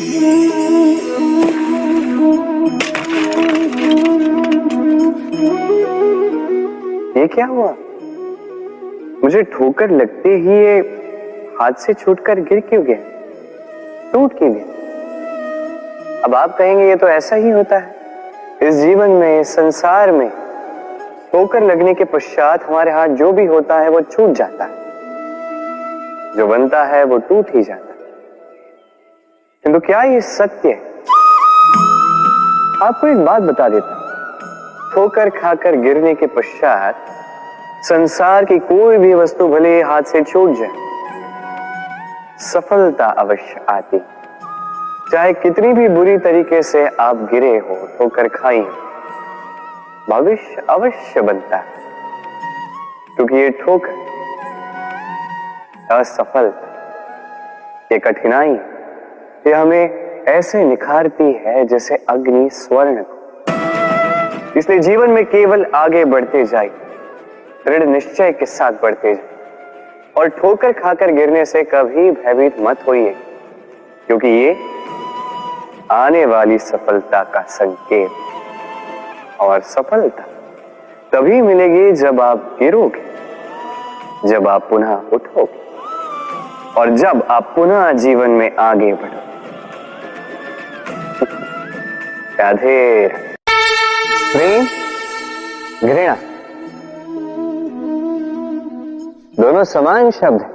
ये क्या हुआ? मुझे ठोकर लगते ही ये हाथ से छूटकर गिर क्यों गया, टूट क्यों गया? अब आप कहेंगे ये तो ऐसा ही होता है इस जीवन में, इस संसार में। ठोकर लगने के पश्चात हमारे हाथ जो भी होता है वो छूट जाता है, जो बनता है वो टूट ही जाता है। किंतु क्या ये सत्य है? आपको एक बात बता देता हूं, ठोकर खाकर गिरने के पश्चात संसार की कोई भी वस्तु भले हाथ से छूट जाए, सफलता अवश्य आती। चाहे कितनी भी बुरी तरीके से आप गिरे हो, ठोकर खाई हो, भविष्य अवश्य बनता है। क्योंकि ये ठोकर, असफलता, ये कठिनाई, ये हमें ऐसे निखारती है जैसे अग्नि स्वर्ण को। इसलिए जीवन में केवल आगे बढ़ते जाइए, दृढ़ निश्चय के साथ बढ़ते जाइए, और ठोकर खाकर गिरने से कभी भयभीत मत होइए, क्योंकि ये आने वाली सफलता का संकेत। और सफलता तभी मिलेगी जब आप गिरोगे, जब आप पुनः उठोगे, और जब आप पुनः जीवन में आगे बढ़ोगे। राधे राधे। प्रेम, घृणा दोनों समान शब्द हैं।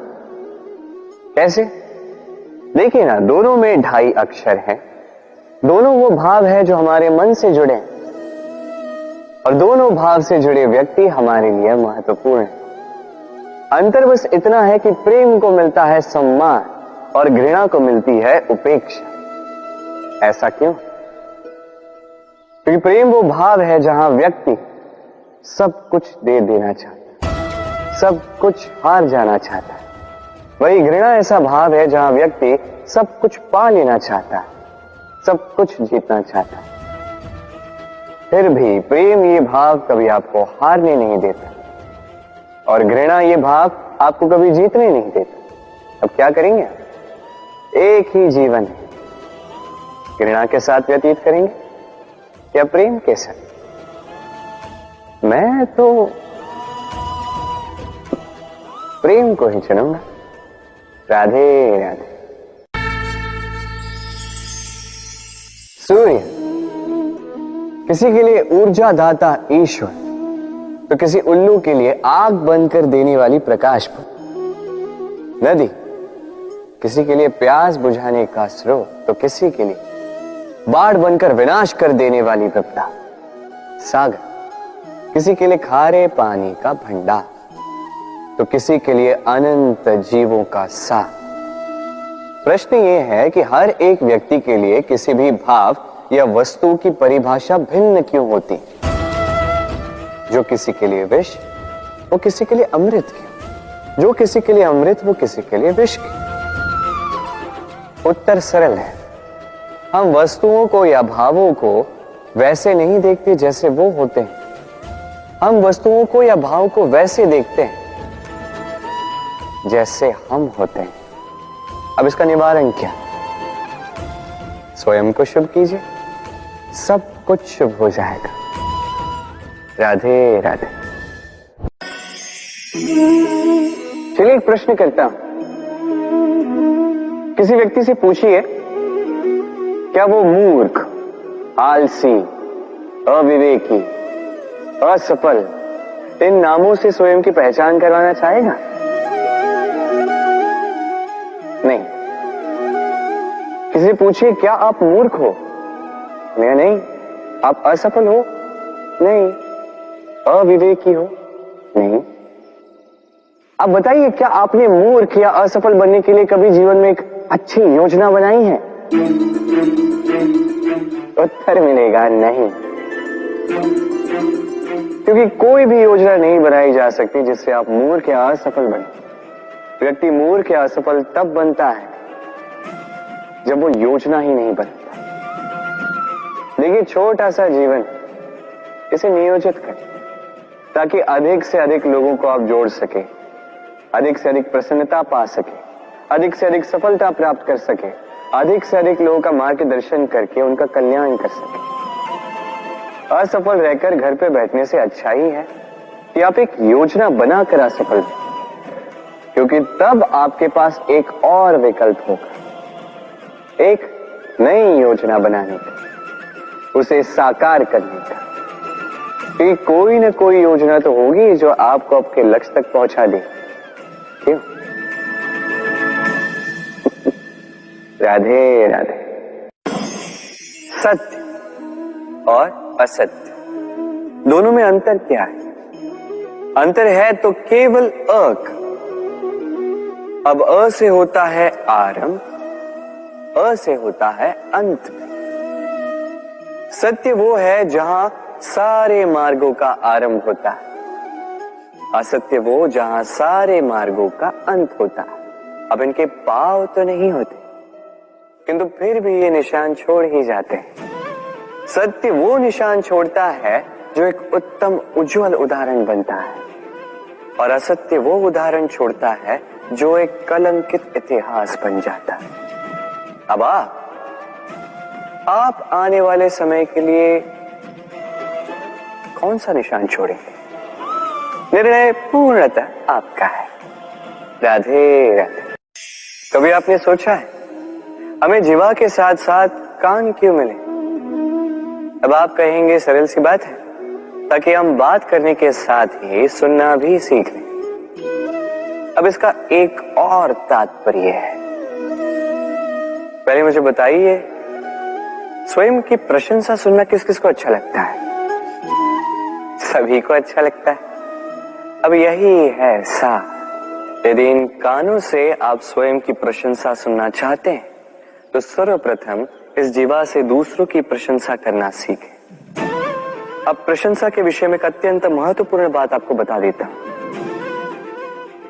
कैसे? देखिए ना, दोनों में 2.5 अक्षर हैं। दोनों वो भाव है जो हमारे मन से जुड़े हैं, और दोनों भाव से जुड़े व्यक्ति हमारे लिए महत्वपूर्ण है। अंतर बस इतना है कि प्रेम को मिलता है सम्मान और घृणा को मिलती है उपेक्षा। ऐसा क्यों? क्योंकि प्रेम वो भाव है जहां व्यक्ति सब कुछ दे देना चाहता है, सब कुछ हार जाना चाहता है। वही घृणा ऐसा भाव है जहां व्यक्ति सब कुछ पा लेना चाहता है, सब कुछ जीतना चाहता है। फिर भी प्रेम ये भाव कभी आपको हारने नहीं देता, और घृणा ये भाव आपको कभी जीतने नहीं देता। अब क्या करेंगे? एक ही जीवन है, घृणा के साथ व्यतीत करेंगे या प्रेम के साथ? मैं तो प्रेम को ही चुनूंगा। राधे राधे। सूर्य किसी के लिए ऊर्जा दाता ईश्वर, तो किसी उल्लू के लिए आग बनकर देने वाली प्रकाश पुंज। नदी किसी के लिए प्यास बुझाने का स्रोत, तो किसी के लिए बाढ़ बनकर विनाश कर देने वाली विपदा। सागर किसी के लिए खारे पानी का भंडार, तो किसी के लिए अनंत जीवों का सार। प्रश्न यह है कि हर एक व्यक्ति के लिए किसी भी भाव या वस्तु की परिभाषा भिन्न क्यों होती? जो किसी के लिए विष, वो किसी के लिए अमृत क्यों? जो किसी के लिए अमृत, वो किसी के लिए विष क्यों? उत्तर सरल है। हम वस्तुओं को या भावों को वैसे नहीं देखते जैसे वो होते हैं। हम वस्तुओं को या भाव को वैसे देखते हैं जैसे हम होते हैं। अब इसका निवारण क्या? स्वयं को शुभ कीजिए, सब कुछ शुभ हो जाएगा। राधे राधे। चलिए एक प्रश्न करता हूं। किसी व्यक्ति से पूछिए, क्या वो मूर्ख, आलसी, अविवेकी, असफल इन नामों से स्वयं की पहचान करवाना चाहेगा? नहीं। किसी से पूछिए, क्या आप मूर्ख हो? नहीं। आप असफल हो? नहीं। अविवेकी हो? नहीं। अब बताइए, क्या आपने मूर्ख या असफल बनने के लिए कभी जीवन में एक अच्छी योजना बनाई है? उत्तर मिलेगा नहीं। क्योंकि कोई भी योजना नहीं बनाई जा सकती जिससे आप मूर्ख या असफल बने। व्यक्ति मूर्ख या असफल तब बनता है जब वो योजना ही नहीं बनाता। देखिए, छोटा सा जीवन, इसे नियोजित करें ताकि अधिक से अधिक लोगों को आप जोड़ सके, अधिक से अधिक प्रसन्नता पा सके, अधिक से अधिक सफलता प्राप्त कर सके, अधिक से अधिक लोगों का मार्गदर्शन करके उनका कल्याण कर सके। असफल रहकर घर पे बैठने से अच्छा ही है कि आप एक योजना बनाकर असफल हो, क्योंकि तब आपके पास एक और विकल्प होगा, एक नई योजना बनाने का, उसे साकार करने का। क्योंकि कोई न कोई योजना तो होगी जो आपको आपके लक्ष्य तक पहुंचा दे। क्यों? राधे राधे। सत्य और असत्य दोनों में अंतर क्या है? अंतर है तो केवल अ का। अब अ से होता है आरंभ, अ से होता है अंत। सत्य वो है जहां सारे मार्गों का आरंभ होता है, असत्य वो जहां सारे मार्गों का अंत होता है। अब इनके पांव तो नहीं होते, किंतु फिर भी ये निशान छोड़ ही जाते हैं। सत्य वो निशान छोड़ता है जो एक उत्तम उज्जवल उदाहरण बनता है, और असत्य वो उदाहरण छोड़ता है जो एक कलंकित इतिहास बन जाता है। अब आप आने वाले समय के लिए कौन सा निशान छोड़ेंगे? निर्णय पूर्णतः आपका है। राधे राधे। कभी आपने सोचा है हमें जीवा के साथ साथ कान क्यों मिले? अब आप कहेंगे सरल सी बात है, ताकि हम बात करने के साथ ही सुनना भी सीख लें। अब इसका एक और तात्पर्य है। पहले मुझे बताइए, स्वयं की प्रशंसा सुनना किस किस को अच्छा लगता है? सभी को अच्छा लगता है। अब यही है सार। यदि इन कानों से आप स्वयं की प्रशंसा सुनना चाहते हैं तो सर्वप्रथम इस जीवा से दूसरों की प्रशंसा करना सीखें। अब प्रशंसा के विषय में एक अत्यंत महत्वपूर्ण बात आपको बता देता हूं।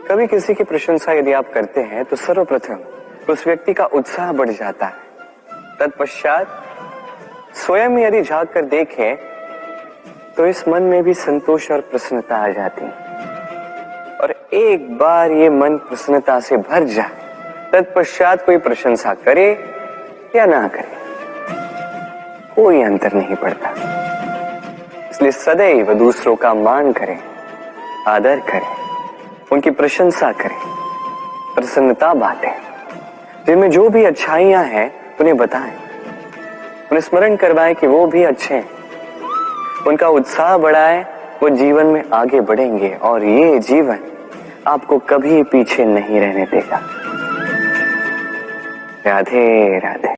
कभी किसी की प्रशंसा यदि आप करते हैं तो सर्वप्रथम उस व्यक्ति का उत्साह बढ़ जाता है। तत्पश्चात स्वयं यदि झांक कर देखें तो इस मन में भी संतोष और प्रसन्नता आ जाती है, और एक बार ये मन प्रसन्नता से भर जाए, तत्पश्चात कोई प्रशंसा करे या ना करे, कोई अंतर नहीं पड़ता। इसलिए सदैव दूसरों का मान करें, आदर करें, उनकी प्रशंसा करें, प्रसन्नता बांटें। जिनमें जो भी अच्छाइयां हैं उन्हें बताएं, उन्हें स्मरण करवाएं कि वो भी अच्छे हैं, उनका उत्साह बढ़ाएं, वो जीवन में आगे बढ़ेंगे और ये जीवन आपको कभी पीछे नहीं रहने देगा। राधे राधे।